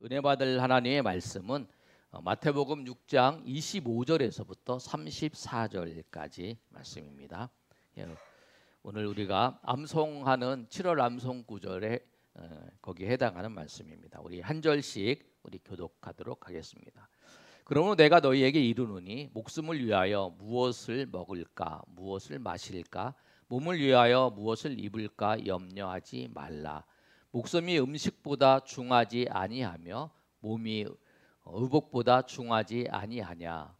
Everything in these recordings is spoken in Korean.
은혜 받을 하나님의 말씀은 마태복음 6장 25절에서부터 34절까지 말씀입니다. 오늘 우리가 암송하는 7월 암송 구절에 거기에 해당하는 말씀입니다. 우리 한 절씩 우리 교독하도록 하겠습니다. 그러므로 내가 너희에게 이르노니 목숨을 위하여 무엇을 먹을까 무엇을 마실까 몸을 위하여 무엇을 입을까 염려하지 말라. 목숨이 음식보다 중하지 아니하며 몸이 의복보다 중하지 아니하냐.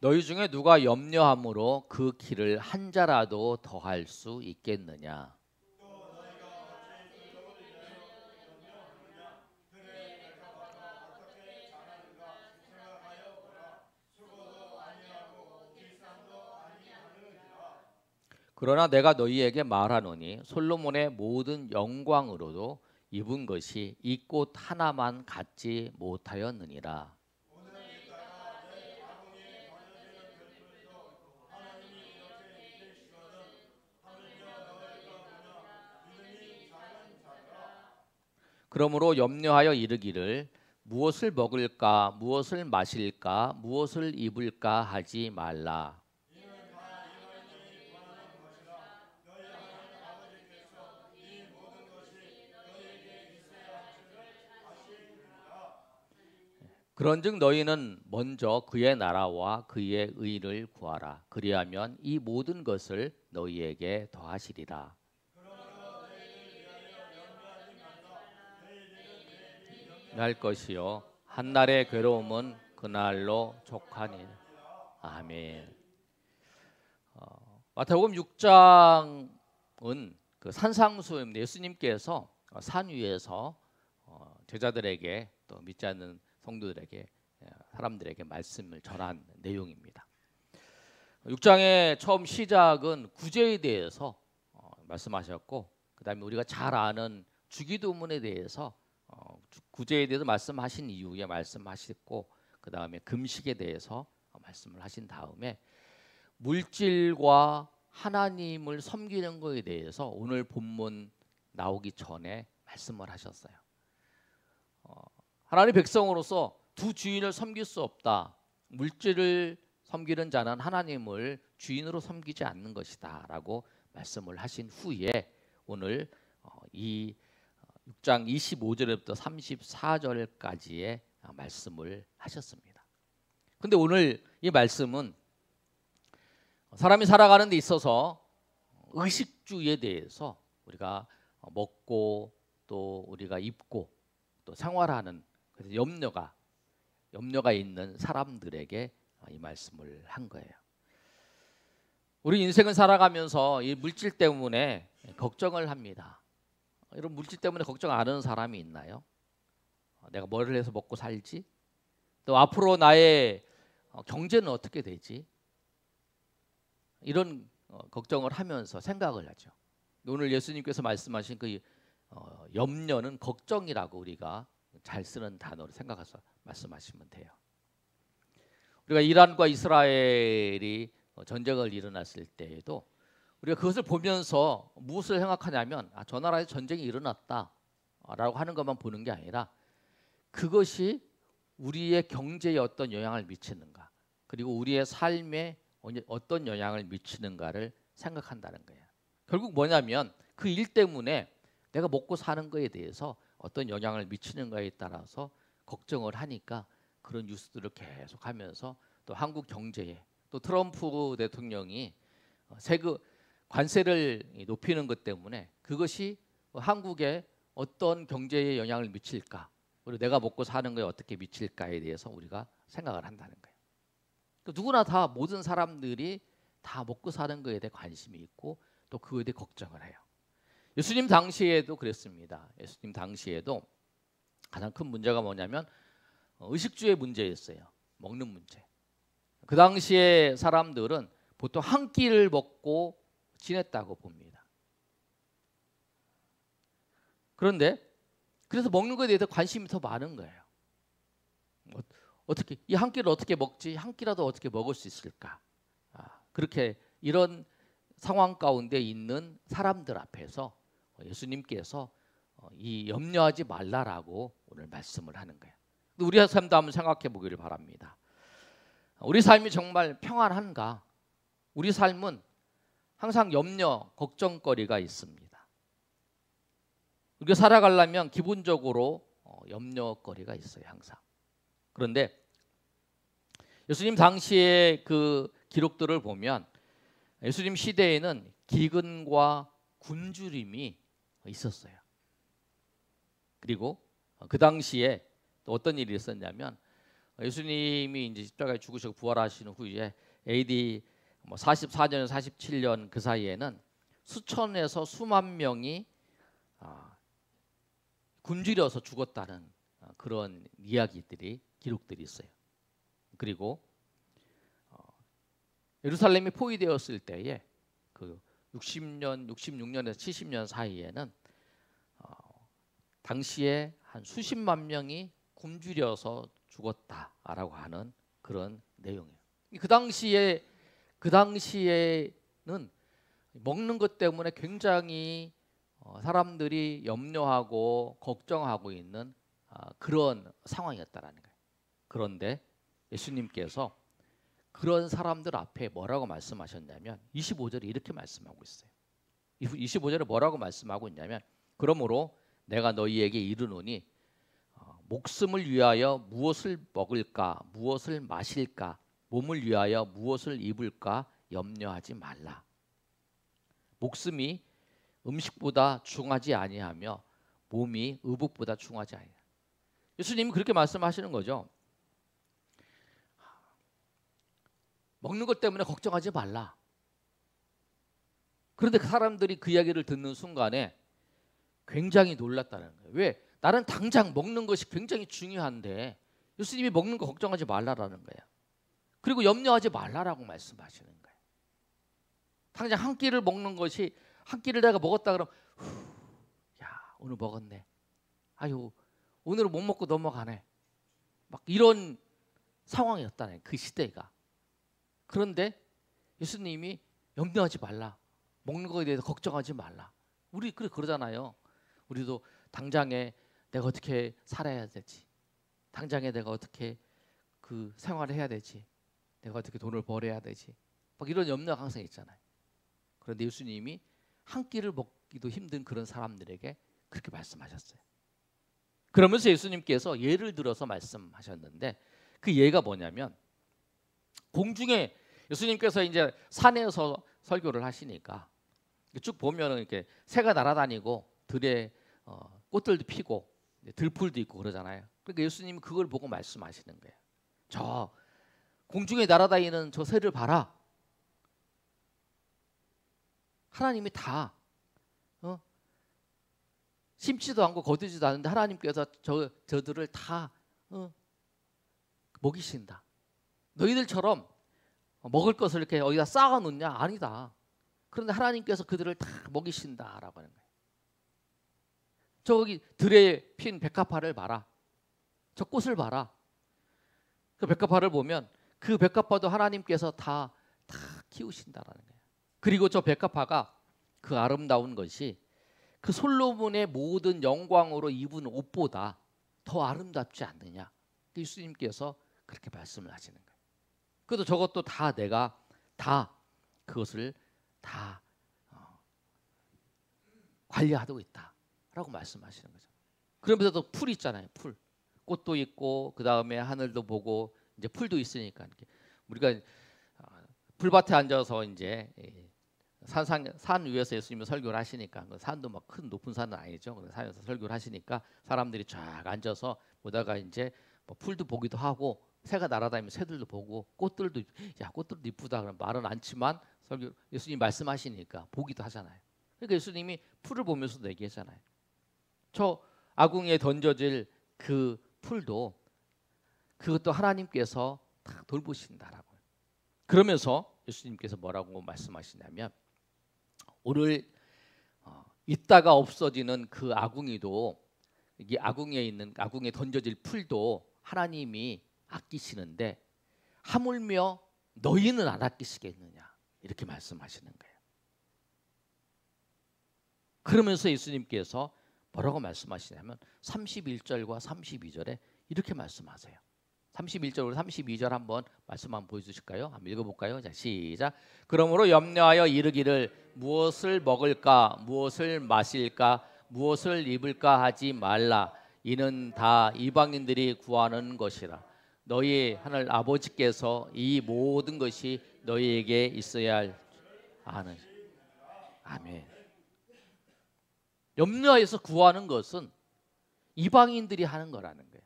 너희 중에 누가 염려함으로 그 길을 한 자라도 더할 수 있겠느냐. 그러나 내가 너희에게 말하노니 솔로몬의 모든 영광으로도 입은 것이 이 꽃 하나만 갖지 못하였느니라. 그러므로 염려하여 이르기를 무엇을 먹을까 무엇을 마실까 무엇을 입을까 하지 말라. 그런즉 너희는 먼저 그의 나라와 그의 의를 구하라. 그리하면 이 모든 것을 너희에게 더하시리라. 할 것이요 한날의 괴로움은 그날로 족하니. 아멘. 마태복음 6장은 그 산상수입니다. 예수님께서 산 위에서 제자들에게 또 믿지 않는 성도들에게 사람들에게 말씀을 전한 내용입니다. 6장의 처음 시작은 구제에 대해서 말씀하셨고, 그다음에 우리가 잘 아는 주기도문에 대해서 구제에 대해서 말씀하신 이후에 말씀하셨고, 그다음에 금식에 대해서 말씀을 하신 다음에 물질과 하나님을 섬기는 것에 대해서 오늘 본문 나오기 전에 말씀을 하셨어요. 하나님 백성으로서 두 주인을 섬길 수 없다. 물질을 섬기는 자는 하나님을 주인으로 섬기지 않는 것이다 라고 말씀을 하신 후에 오늘 이 6장 25절부터 34절까지의 말씀을 하셨습니다. 근데 오늘 이 말씀은 사람이 살아가는 데 있어서 의식주에 대해서 우리가 먹고 또 우리가 입고 또 생활하는 그래서 염려가 있는 사람들에게 이 말씀을 한 거예요. 우리 인생을 살아가면서 이 물질 때문에 걱정을 합니다. 이런 물질 때문에 걱정 안 하는 사람이 있나요? 내가 뭘 해서 먹고 살지? 또 앞으로 나의 경제는 어떻게 되지? 이런 걱정을 하면서 생각을 하죠. 오늘 예수님께서 말씀하신 그 염려는 걱정이라고 우리가 잘 쓰는 단어로 생각해서 말씀하시면 돼요. 우리가 이란과 이스라엘이 전쟁을 일어났을 때에도 우리가 그것을 보면서 무엇을 생각하냐면 저 나라에 전쟁이 일어났다라고 하는 것만 보는 게 아니라 그것이 우리의 경제에 어떤 영향을 미치는가 그리고 우리의 삶에 어떤 영향을 미치는가를 생각한다는 거예요. 결국 뭐냐면 그 일 때문에 내가 먹고 사는 거에 대해서 어떤 영향을 미치는가에 따라서 걱정을 하니까 그런 뉴스들을 계속 하면서 또 한국 경제에 또 트럼프 대통령이 세금 관세를 높이는 것 때문에 그것이 한국에 어떤 경제에 영향을 미칠까 그리고 내가 먹고 사는 거에 어떻게 미칠까에 대해서 우리가 생각을 한다는 거예요. 누구나 다 모든 사람들이 다 먹고 사는 거에 대해 관심이 있고 또 그거에 대해 걱정을 해요. 예수님 당시에도 그랬습니다. 예수님 당시에도 가장 큰 문제가 뭐냐면 의식주의 문제였어요. 먹는 문제. 그 당시에 사람들은 보통 한 끼를 먹고 지냈다고 봅니다. 그런데 그래서 먹는 것에 대해서 관심이 더 많은 거예요. 어떻게 이 한 끼를 어떻게 먹지? 한 끼라도 어떻게 먹을 수 있을까? 그렇게 이런 상황 가운데 있는 사람들 앞에서 예수님께서 이 염려하지 말라라고 오늘 말씀을 하는 거예요. 우리 삶도 한번 생각해 보기를 바랍니다. 우리 삶이 정말 평안한가? 우리 삶은 항상 염려, 걱정거리가 있습니다. 우리가 살아가려면 기본적으로 염려거리가 있어요, 항상. 그런데 예수님 당시의 그 기록들을 보면 예수님 시대에는 기근과 굶주림이 있었어요. 그리고 그 당시에 또 어떤 일이 있었냐면 예수님이 이제 십자가에 죽으시고 부활하신 후에 AD 44년, 47년 그 사이에는 수천에서 수만 명이 굶주려서 죽었다는 그런 이야기들이 기록들이 있어요. 그리고 예루살렘이 포위되었을 때에 그 60년, 66년에서 70년 사이에는 당시에 한 수십만 명이 굶주려서 죽었다라고 하는 그런 내용이에요. 그 당시에는 먹는 것 때문에 굉장히 사람들이 염려하고 걱정하고 있는 그런 상황이었다라는 거예요. 그런데 예수님께서 그런 사람들 앞에 뭐라고 말씀하셨냐면 25절에 이렇게 말씀하고 있어요. 25절에 뭐라고 말씀하고 있냐면 그러므로 내가 너희에게 이르노니 목숨을 위하여 무엇을 먹을까 무엇을 마실까 몸을 위하여 무엇을 입을까 염려하지 말라. 목숨이 음식보다 중하지 아니하며 몸이 의복보다 중하지 아니하라. 예수님이 그렇게 말씀하시는 거죠. 먹는 것 때문에 걱정하지 말라. 그런데 그 사람들이 그 이야기를 듣는 순간에 굉장히 놀랐다는 거예요. 왜? 나는 당장 먹는 것이 굉장히 중요한데 예수님이 먹는 거 걱정하지 말라라는 거예요. 그리고 염려하지 말라라고 말씀하시는 거예요. 당장 한 끼를 먹는 것이 한 끼를 내가 먹었다 그러면 야 오늘 먹었네. 아유 오늘은 못 먹고 넘어가네. 막 이런 상황이었다는 그 시대가. 그런데 예수님이 염려하지 말라. 먹는 거에 대해서 걱정하지 말라. 우리 그러잖아요. 우리도 당장에 내가 어떻게 살아야 되지? 당장에 내가 어떻게 그 생활을 해야 되지? 내가 어떻게 돈을 벌어야 되지? 막 이런 염려가 항상 있잖아요. 그런데 예수님이 한 끼를 먹기도 힘든 그런 사람들에게 그렇게 말씀하셨어요. 그러면서 예수님께서 예를 들어서 말씀하셨는데 그 예가 뭐냐면 공중에 예수님께서 이제 산에서 설교를 하시니까 쭉 보면은 이렇게 새가 날아다니고 들에 꽃들도 피고 들풀도 있고 그러잖아요. 그러니까 예수님이 그걸 보고 말씀하시는 거예요. 저 공중에 날아다니는 저 새를 봐라. 하나님이 다 심지도 않고 거두지도 않는데 하나님께서 저들을 다 먹이신다. 너희들처럼 먹을 것을 이렇게 어디다 쌓아 놓냐? 아니다. 그런데 하나님께서 그들을 다 먹이신다라고 하는 거예요. 저기 들에 핀 백합화를 봐라. 저 꽃을 봐라. 그 백합화를 보면 그 백합화도 하나님께서 다 키우신다라는 거예요. 그리고 저 백합화가 그 아름다운 것이 그 솔로몬의 모든 영광으로 입은 옷보다 더 아름답지 않느냐. 예수님께서 그렇게 말씀을 하시는 거예요. 그래도 저것도 다 내가 다 그것을 다 관리하고 있다라고 말씀하시는 거죠. 그러면서도 풀 있잖아요. 풀. 꽃도 있고 그 다음에 하늘도 보고 이제 풀도 있으니까 우리가 풀밭에 앉아서 이제 산 위에서 예수님이 설교를 하시니까 산도 막 큰 높은 산은 아니죠. 산에서 설교를 하시니까 사람들이 쫙 앉아서 보다가 이제 뭐 풀도 보기도 하고 새가 날아다니면 새들도 보고 꽃들도 이쁘다 그런 말은 않지만 예수님이 말씀하시니까 보기도 하잖아요. 그러니까 예수님이 풀을 보면서도 얘기하잖아요. 저 아궁이에 던져질 그 풀도 그것도 하나님께서 다 돌보신다라고요. 그러면서 예수님께서 뭐라고 말씀하시냐면 오늘 있다가 없어지는 그 아궁이도 이 아궁이에 던져질 풀도 하나님이 아끼시는데 하물며 너희는 안 아끼시겠느냐 이렇게 말씀하시는 거예요. 그러면서 예수님께서 뭐라고 말씀하시냐면 31절과 32절에 이렇게 말씀하세요. 31절로 32절 한번 말씀 한번 보여주실까요? 한번 읽어볼까요? 자, 시작. 그러므로 염려하여 이르기를 무엇을 먹을까, 무엇을 마실까, 무엇을 입을까 하지 말라. 이는 다 이방인들이 구하는 것이라. 너희 하늘 아버지께서 이 모든 것이 너희에게 있어야 할 아는. 아멘. 염려해서 구하는 것은 이방인들이 하는 거라는 거예요.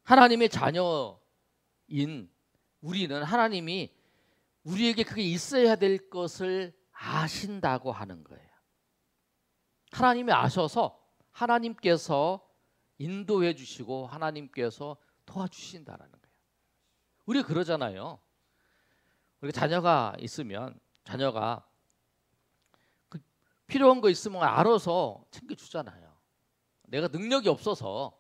하나님의 자녀인 우리는 하나님이 우리에게 그게 있어야 될 것을 아신다고 하는 거예요. 하나님이 아셔서 하나님께서 인도해 주시고 하나님께서 도와주신다라는 거예요. 우리 그러잖아요. 우리가 자녀가 있으면 자녀가 필요한 거 있으면 알아서 챙겨주잖아요. 내가 능력이 없어서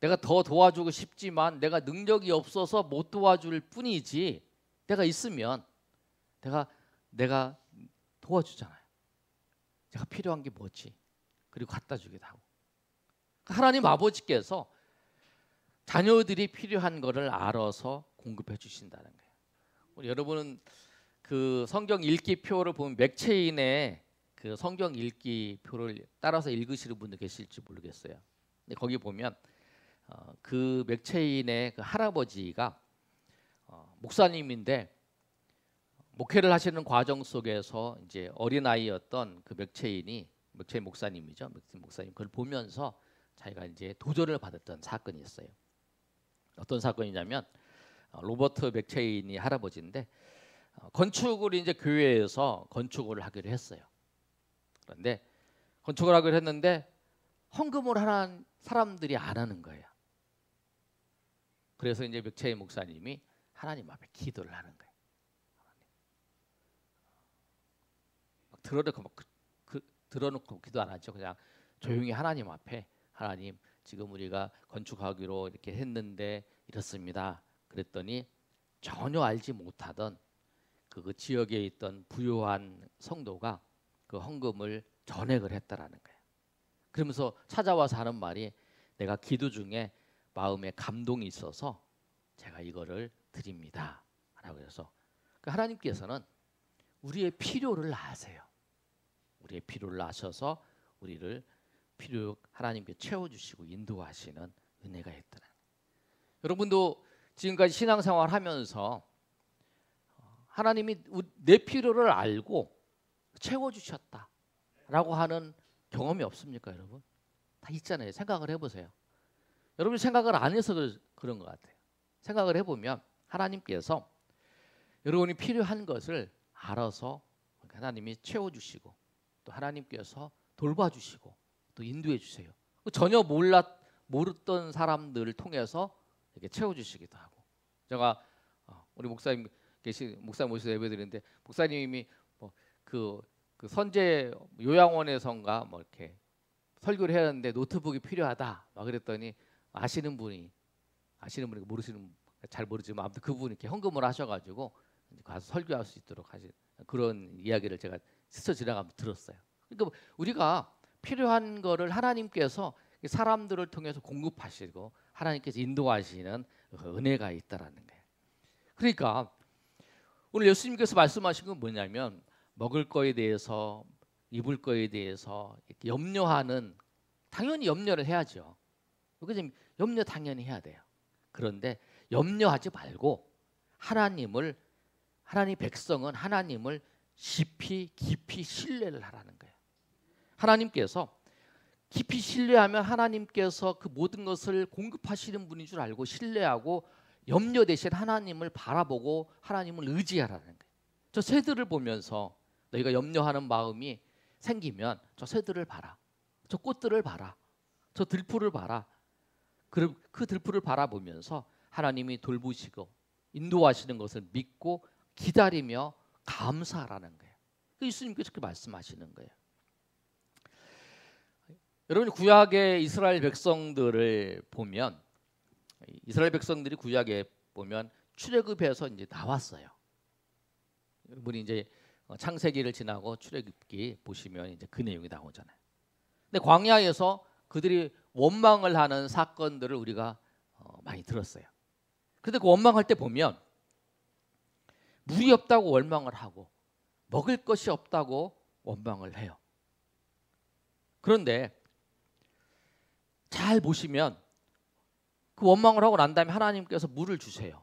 내가 더 도와주고 싶지만 내가 능력이 없어서 못 도와줄 뿐이지 내가 있으면 내가 도와주잖아요. 내가 필요한 게 뭐지? 그리고 갖다 주기도 하고. 하나님 아버지께서 자녀들이 필요한 거를 알아서 공급해 주신다는 거예요. 우리 여러분은 그 성경 읽기 표를 보면 맥체인의 그 성경 읽기 표를 따라서 읽으시는 분도 계실지 모르겠어요. 근데 거기 보면 그 맥체인의 그 할아버지가 목사님인데 목회를 하시는 과정 속에서 이제 어린아이였던 그 맥체인 목사님이죠. 맥체인 목사님 그걸 보면서 자기가 이제 도전을 받았던 사건이 있어요. 어떤 사건이냐면 로버트 맥체인이 할아버지인데 건축을 이제 교회에서 건축을 하기로 했어요. 그런데 건축을 하기로 했는데 헌금을 하는 사람들이 안 하는 거예요. 그래서 이제 맥체인 목사님이 하나님 앞에 기도를 하는 거예요. 막 들어놓고 기도 안 하죠. 그냥 조용히 하나님 앞에 하나님 지금 우리가 건축하기로 이렇게 했는데 이렇습니다. 그랬더니 전혀 알지 못하던 그 지역에 있던 부유한 성도가 그 헌금을 전액을 했다라는 거예요. 그러면서 찾아와서 하는 말이 내가 기도 중에 마음에 감동이 있어서 제가 이거를 드립니다. 라고 해서 하나님께서는 우리의 필요를 아세요. 우리의 필요를 아셔서 우리를 하나님께 채워주시고 인도하시는 은혜가 있더라. 여러분도 지금까지 신앙생활 하면서 하나님이 내 필요를 알고 채워주셨다라고 하는 경험이 없습니까, 여러분? 다 있잖아요. 생각을 해보세요. 여러분이 생각을 안 해서 그런 것 같아요. 생각을 해보면 하나님께서 여러분이 필요한 것을 알아서 하나님이 채워주시고 또 하나님께서 돌봐주시고 또 인도해 주세요. 전혀 모르던 사람들을 통해서 이렇게 채워주시기도 하고. 제가 우리 목사님 모셔서 예배드리는데 목사님이 그 선제 요양원에선가 뭐 이렇게 설교를 해야 하는데 노트북이 필요하다 막 그랬더니 아시는 분이 모르시는 잘 모르지만 아무튼 그분이 이렇게 헌금을 하셔가지고 가서 설교할 수 있도록 하신 그런 이야기를 제가 스쳐 지나가면서 들었어요. 그러니까 우리가 필요한 거를 하나님께서 사람들을 통해서 공급하시고 하나님께서 인도하시는 은혜가 있다라는 거예요. 그러니까 오늘 예수님께서 말씀하신 건 뭐냐면 먹을 거에 대해서 입을 거에 대해서 이렇게 염려하는 당연히 염려를 해야죠. 그죠? 염려 당연히 해야 돼요. 그런데 염려하지 말고 하나님 백성은 하나님을 깊이 신뢰를 하라는 거예요. 하나님께서 깊이 신뢰하면 하나님께서 그 모든 것을 공급하시는 분인 줄 알고 신뢰하고 염려 대신 하나님을 바라보고 하나님을 의지하라는 거예요. 저 새들을 보면서 너희가 염려하는 마음이 생기면 저 새들을 봐라. 저 꽃들을 봐라. 저 들풀을 봐라. 그 들풀을 바라보면서 하나님이 돌보시고 인도하시는 것을 믿고 기다리며 감사하라는 거예요. 예수님께서 그렇게 말씀하시는 거예요. 여러분 구약의 이스라엘 백성들을 보면 이스라엘 백성들이 구약에 보면 출애굽에서 이제 나왔어요. 여러분이 이제 창세기를 지나고 출애굽기 보시면 이제 그 내용이 나오잖아요. 근데 광야에서 그들이 원망을 하는 사건들을 우리가 많이 들었어요. 그런데 그 원망할 때 보면 물이 없다고 원망을 하고 먹을 것이 없다고 원망을 해요. 그런데 잘 보시면 그 원망을 하고 난 다음에 하나님께서 물을 주세요.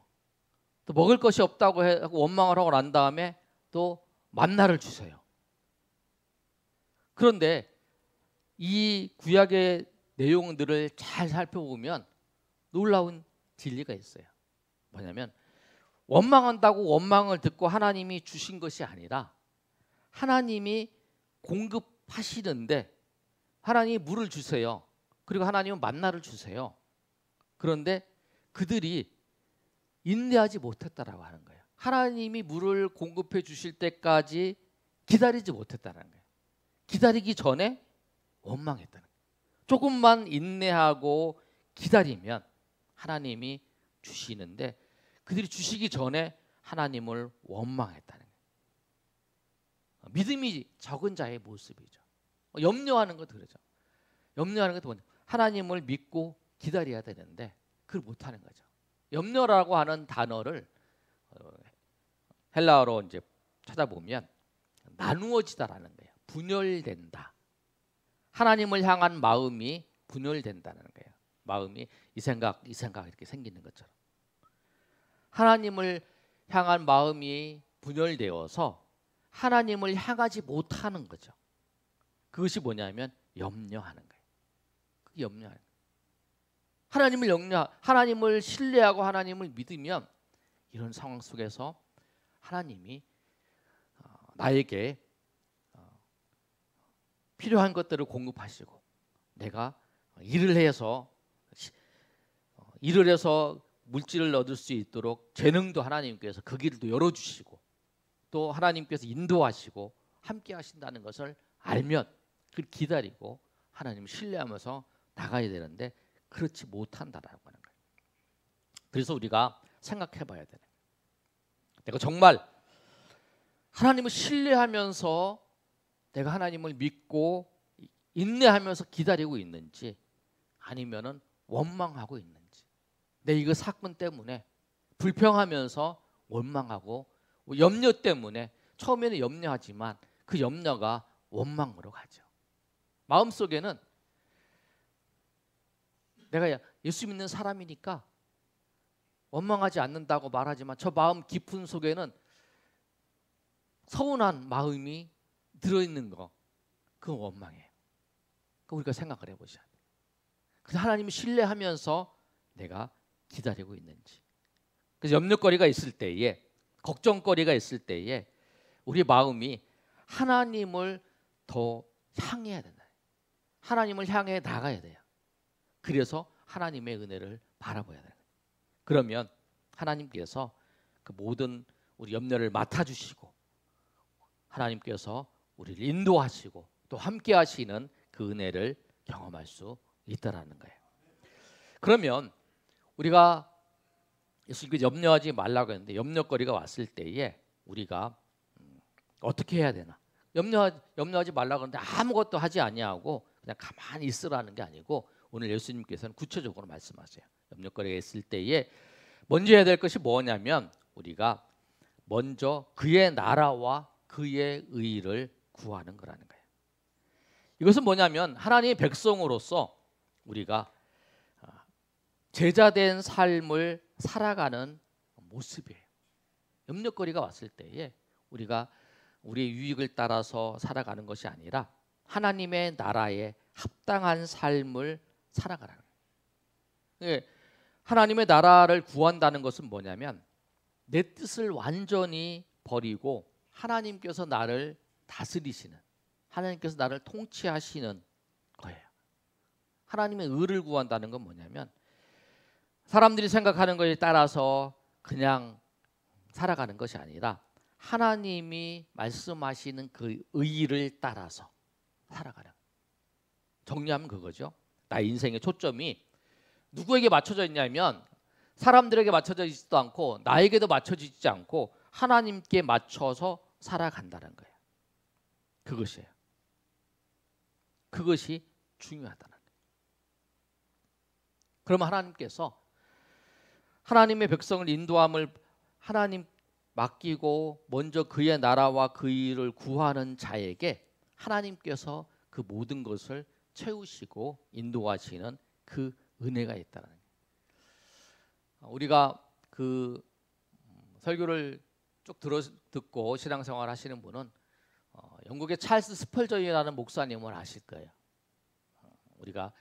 또 먹을 것이 없다고 하고 원망을 하고 난 다음에 또 만나를 주세요. 그런데 이 구약의 내용들을 잘 살펴보면 놀라운 진리가 있어요. 뭐냐면 원망한다고 원망을 듣고 하나님이 주신 것이 아니라 하나님이 공급하시는데 하나님이 물을 주세요. 그리고 하나님은 만나를 주세요. 그런데 그들이 인내하지 못했다라고 하는 거예요. 하나님이 물을 공급해 주실 때까지 기다리지 못했다는 거예요. 기다리기 전에 원망했다는 거예요. 조금만 인내하고 기다리면 하나님이 주시는데 그들이 주시기 전에 하나님을 원망했다는 거예요. 믿음이 적은 자의 모습이죠. 염려하는 것도 그러죠. 염려하는 것도 하나님을 믿고 기다려야 되는데 그걸 못하는 거죠. 염려라고 하는 단어를 헬라어로 이제 찾아보면 나누어지다라는 거예요. 분열된다. 하나님을 향한 마음이 분열된다는 거예요. 마음이 이 생각 이렇게 생기는 것처럼 하나님을 향한 마음이 분열되어서 하나님을 향하지 못하는 거죠. 그것이 뭐냐면 염려하는 거예요. 그게 염려하는 거예요. 하나님을 신뢰하고 하나님을 믿으면 이런 상황 속에서 하나님이 나에게 필요한 것들을 공급하시고 내가 일을 해서 물질을 얻을 수 있도록 재능도 하나님께서 그 길도 열어주시고 또 하나님께서 인도하시고 함께 하신다는 것을 알면 그걸 기다리고 하나님을 신뢰하면서 나가야 되는데 그렇지 못한다라고 하는 거예요. 그래서 우리가 생각해 봐야 되는 거예요. 내가 정말 하나님을 신뢰하면서 내가 하나님을 믿고 인내하면서 기다리고 있는지 아니면은 원망하고 있는지 내 이거 사건 때문에 불평하면서 원망하고 염려 때문에 처음에는 염려하지만 그 염려가 원망으로 가죠. 마음속에는 내가 예수 믿는 사람이니까 원망하지 않는다고 말하지만 저 마음 깊은 속에는 서운한 마음이 들어있는 거 그건 원망이에요. 그거 우리가 생각을 해보셔야 돼요. 그래서 하나님을 신뢰하면서 내가 기다리고 있는지. 그래서 염려거리가 있을 때에 걱정거리가 있을 때에 우리 마음이 하나님을 더 향해야 된다. 하나님을 향해 나가야 돼요. 그래서 하나님의 은혜를 바라봐야 돼요. 그러면 하나님께서 그 모든 우리 염려를 맡아주시고 하나님께서 우리를 인도하시고 또 함께 하시는 그 은혜를 경험할 수 있다라는 거예요. 그러면 우리가 예수님께서 염려하지 말라고 했는데 염려거리가 왔을 때에 우리가 어떻게 해야 되나? 염려하지 말라고 하는데 아무것도 하지 아니하고 그냥 가만히 있으라는 게 아니고 오늘 예수님께서는 구체적으로 말씀하세요. 염려거리가 있을 때에 먼저 해야 될 것이 뭐냐면 우리가 먼저 그의 나라와 그의 의를 구하는 거라는 거예요. 이것은 뭐냐면 하나님의 백성으로서 우리가 제자된 삶을 살아가는 모습이에요. 염려거리가 왔을 때에 우리가 우리의 유익을 따라서 살아가는 것이 아니라 하나님의 나라에 합당한 삶을 살아가라는 거예요. 하나님의 나라를 구한다는 것은 뭐냐면 내 뜻을 완전히 버리고 하나님께서 나를 다스리시는 하나님께서 나를 통치하시는 거예요. 하나님의 의를 구한다는 건 뭐냐면 사람들이 생각하는 것에 따라서 그냥 살아가는 것이 아니라 하나님이 말씀하시는 그 의를 따라서 살아가는 거예요. 정리하면 그거죠. 나의 인생의 초점이 누구에게 맞춰져 있냐면 사람들에게 맞춰져 있지도 않고 나에게도 맞춰지지 않고 하나님께 맞춰서 살아간다는 거예요. 그것이에요. 그것이 중요하다는 거예요. 그러면 하나님께서 하나님의 백성을 인도함을 하나님 맡기고 먼저 그의 나라와 그 일을 구하는 자에게 하나님께서 그 모든 것을 채우시고 인도하시는 그 은혜가 있다는 거예요. 우리가 그 설교를 쭉 듣고 신앙생활 하시는 분은 영국의 찰스 스펄전이라는 목사님을 아실 거예요. 우리가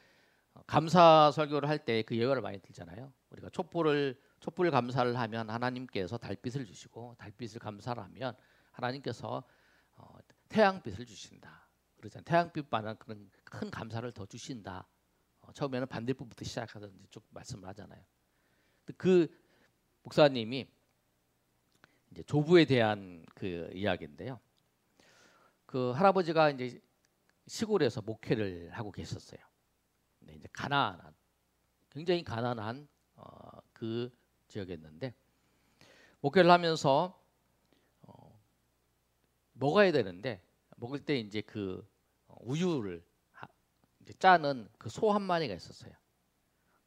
감사 설교를 할 때 그 예화를 많이 들잖아요. 우리가 촛불 감사를 하면 하나님께서 달빛을 주시고 달빛을 감사를 하면 하나님께서 태양빛을 주신다. 그러잖아요. 태양빛만한 그런 큰 감사를 더 주신다. 처음에는 반대부부터 시작하든지 쭉 말씀을 하잖아요. 그 목사님이 이제 조부에 대한 그 이야기인데요. 그 할아버지가 이제 시골에서 목회를 하고 계셨어요. 근데 이제 가난한, 굉장히 가난한 그 지역이었는데 목회를 하면서 먹어야 되는데 먹을 때 이제 그 우유를 이제 짜는 그 소 한 마리가 있었어요.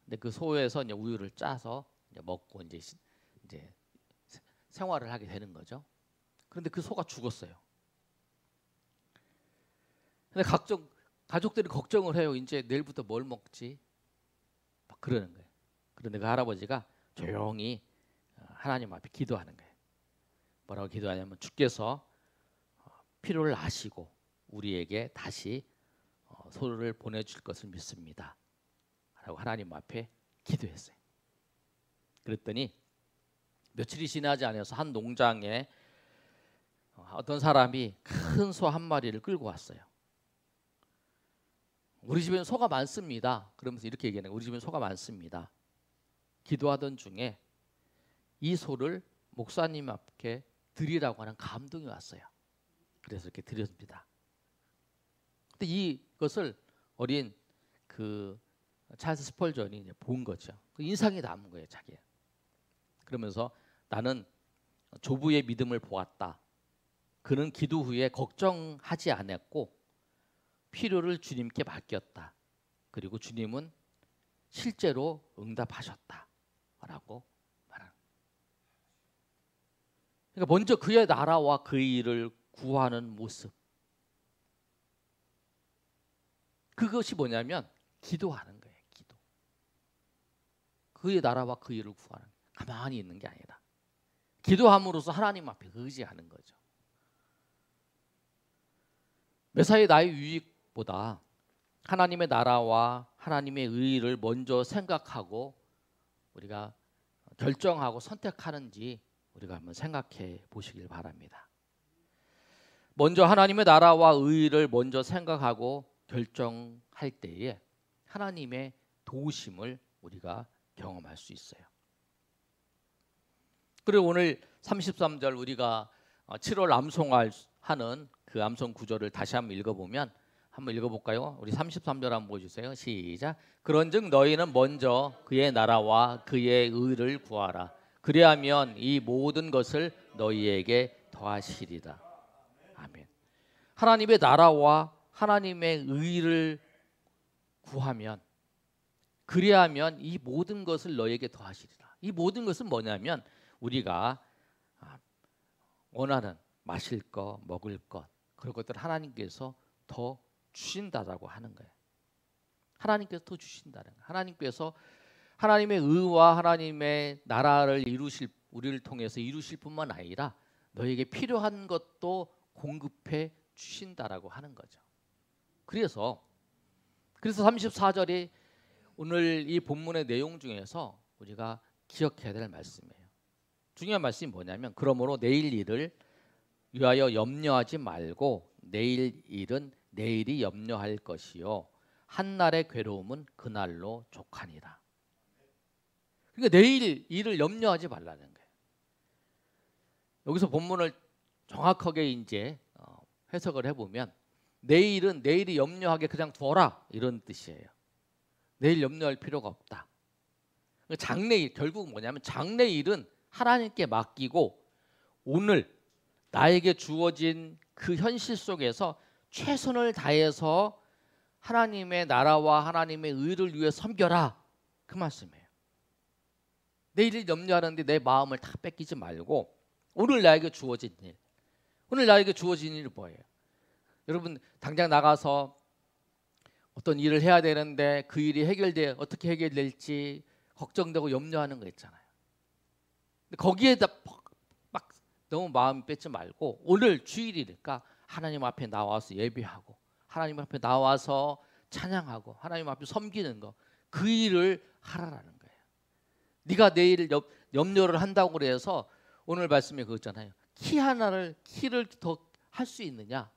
근데 그 소에서 이제 우유를 짜서 이제 먹고 이제 생활을 하게 되는 거죠. 그런데 그 소가 죽었어요. 근데 가족들이 걱정을 해요. 이제 내일부터 뭘 먹지? 막 그러는 거예요. 그런데 그 할아버지가 조용히 하나님 앞에 기도하는 거예요. 뭐라고 기도하냐면 주께서 필요를 아시고 우리에게 다시 소를 보내줄 것을 믿습니다. 라고 하나님 앞에 기도했어요. 그랬더니 며칠이 지나지 않아서 한 농장에 어떤 사람이 큰 소 한 마리를 끌고 왔어요. 우리 집에는 소가 많습니다. 그러면서 이렇게 얘기하는 거예요. 우리 집에는 소가 많습니다. 기도하던 중에 이 소를 목사님 앞에 드리라고 하는 감동이 왔어요. 그래서 이렇게 드렸습니다. 근데 이것을 어린 그 찰스 스펄전이 이제 본 거죠. 그 인상이 남은 거예요, 자기야. 그러면서 나는 조부의 믿음을 보았다. 그는 기도 후에 걱정하지 않았고 필요를 주님께 맡겼다. 그리고 주님은 실제로 응답하셨다라고 말하는. 그러니까 먼저 그의 나라와 그 일을 구하는 모습. 그것이 뭐냐면 기도하는 거예요. 기도. 그의 나라와 그 일을 구하는. 가만히 있는 게 아니라 기도함으로써 하나님 앞에 의지하는 거죠. 매사에 나의 유익보다 하나님의 나라와 하나님의 의의를 먼저 생각하고 우리가 결정하고 선택하는지 우리가 한번 생각해 보시길 바랍니다. 먼저 하나님의 나라와 의의를 먼저 생각하고 결정할 때에 하나님의 도우심을 우리가 경험할 수 있어요. 그리고 오늘 33절 우리가 7월 암송하는 그 암송 구절을 다시 한번 읽어보면 한번 읽어볼까요? 우리 33절 한번 보여주세요. 시작. 그런즉 너희는 먼저 그의 나라와 그의 의를 구하라. 그리하면 이 모든 것을 너희에게 더하시리라. 아멘. 하나님의 나라와 하나님의 의를 구하면 그리하면 이 모든 것을 너희에게 더하시리라. 이 모든 것은 뭐냐면 우리가 원하는 마실 것, 먹을 것 그런 것들을 하나님께서 더 주신다라고 하는 거예요. 하나님께서 더 주신다는 거예요. 하나님께서 하나님의 의와 하나님의 나라를 이루실 우리를 통해서 이루실 뿐만 아니라 너에게 필요한 것도 공급해 주신다라고 하는 거죠. 그래서 34절이 오늘 이 본문의 내용 중에서 우리가 기억해야 될 말씀이에요. 중요한 말씀이 뭐냐면 그러므로 내일 일을 위하여 염려하지 말고 내일 일은 내일이 염려할 것이요 한날의 괴로움은 그날로 족하니라. 그러니까 내일 일을 염려하지 말라는 거예요. 여기서 본문을 정확하게 이제 해석을 해보면 내일이 염려하게 그냥 둬라 이런 뜻이에요. 내일 염려할 필요가 없다. 장래일 결국 뭐냐면 장래일은 하나님께 맡기고 오늘 나에게 주어진 그 현실 속에서 최선을 다해서 하나님의 나라와 하나님의 의를 위해 섬겨라 그 말씀이에요. 내일을 염려하는데 내 마음을 다 뺏기지 말고 오늘 나에게 주어진 일, 오늘 나에게 주어진 일이 뭐예요? 여러분 당장 나가서 어떤 일을 해야 되는데 그 일이 어떻게 해결될지 걱정되고 염려하는 거 있잖아요. 근데 거기에다 막 너무 마음 뺏지 말고 오늘 주일이니까 하나님 앞에 나와서 예배하고 하나님 앞에 나와서 찬양하고 하나님 앞에 섬기는 거, 그 일을 하라라는 거예요. 네가 내일 염려를 한다고 그래서 오늘 말씀에 그거잖아요. 키를 더 할 수 있느냐?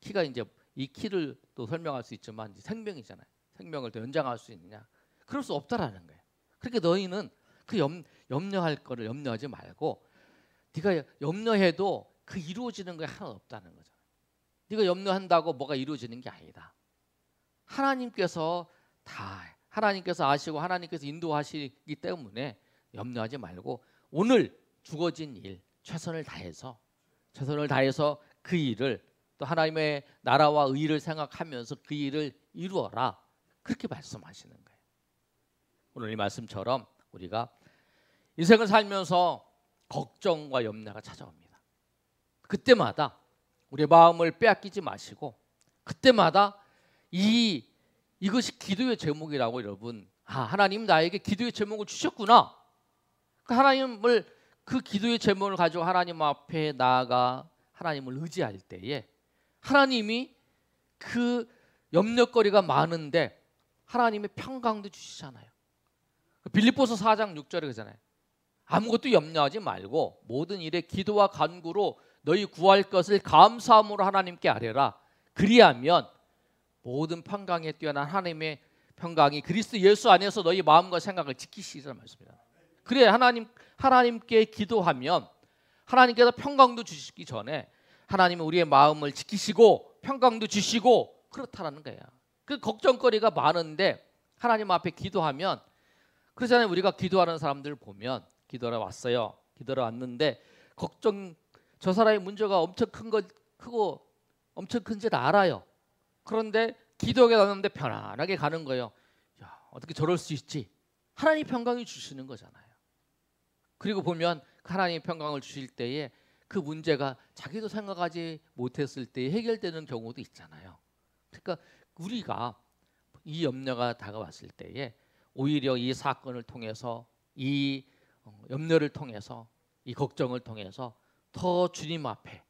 키가 이제 이 키를 또 설명할 수 있지만 이제 생명이잖아요. 생명을 더 연장할 수 있느냐? 그럴 수 없다라는 거예요. 그러니까 너희는 그 염려할 거를 염려하지 말고 네가 염려해도 그 이루어지는 게 하나 없다는 거죠. 네가 염려한다고 뭐가 이루어지는 게 아니다. 하나님께서 아시고 하나님께서 인도하시기 때문에 염려하지 말고 오늘 주어진 일 최선을 다해서 그 일을 또 하나님의 나라와 의를 생각하면서 그 일을 이루어라. 그렇게 말씀하시는 거예요. 오늘 이 말씀처럼 우리가 인생을 살면서 걱정과 염려가 찾아옵니다. 그때마다 우리의 마음을 빼앗기지 마시고 그때마다 이것이 기도의 제목이라고 여러분. 하나님 나에게 기도의 제목을 주셨구나. 하나님을 그 기도의 제목을 가지고 하나님 앞에 나아가 하나님을 의지할 때에 하나님이 그 염려거리가 많은데 하나님의 평강도 주시잖아요. 빌립보서 4장 6절에 그러잖아요. 아무것도 염려하지 말고 모든 일에 기도와 간구로 너희 구할 것을 감사함으로 하나님께 아뢰라. 그리하면 모든 평강에 뛰어난 하나님의 평강이 그리스도 예수 안에서 너희 마음과 생각을 지키시리라는 말씀입니다. 그래 하나님께 기도하면 하나님께서 평강도 주시기 전에 하나님은 우리의 마음을 지키시고 평강도 주시고 그렇다라는 거예요. 그 걱정거리가 많은데 하나님 앞에 기도하면 그러잖아요. 우리가 기도하는 사람들 보면 기도하러 왔어요. 기도하러 왔는데 저 사람의 문제가 엄청 크고 엄청 큰지를 알아요. 그런데 기도하게 나왔는데 편안하게 가는 거예요. 야, 어떻게 저럴 수 있지? 하나님 평강이 주시는 거잖아요. 그리고 보면 하나님 평강을 주실 때에 그 문제가 자기도 생각하지 못했을 때 해결되는 경우도 있잖아요. 그러니까 우리가 이 염려가 다가왔을 때에 오히려 이 사건을 통해서 이 염려를 통해서 이 걱정을 통해서 더 주님 앞에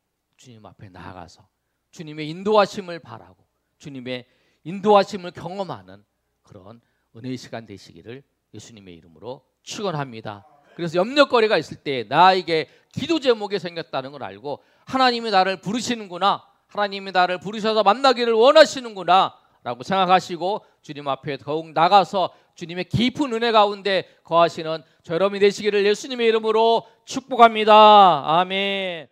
나아가서 주님의 인도하심을 바라고 주님의 인도하심을 경험하는 그런 은혜의 시간 되시기를 예수님의 이름으로 축원합니다. 그래서 염려거리가 있을 때 나에게 기도 제목이 생겼다는 걸 알고 하나님이 나를 부르시는구나, 하나님이 나를 부르셔서 만나기를 원하시는구나 라고 생각하시고 주님 앞에 더욱 나가서 주님의 깊은 은혜 가운데 거하시는 저 여러분이 되시기를 예수님의 이름으로 축복합니다. 아멘.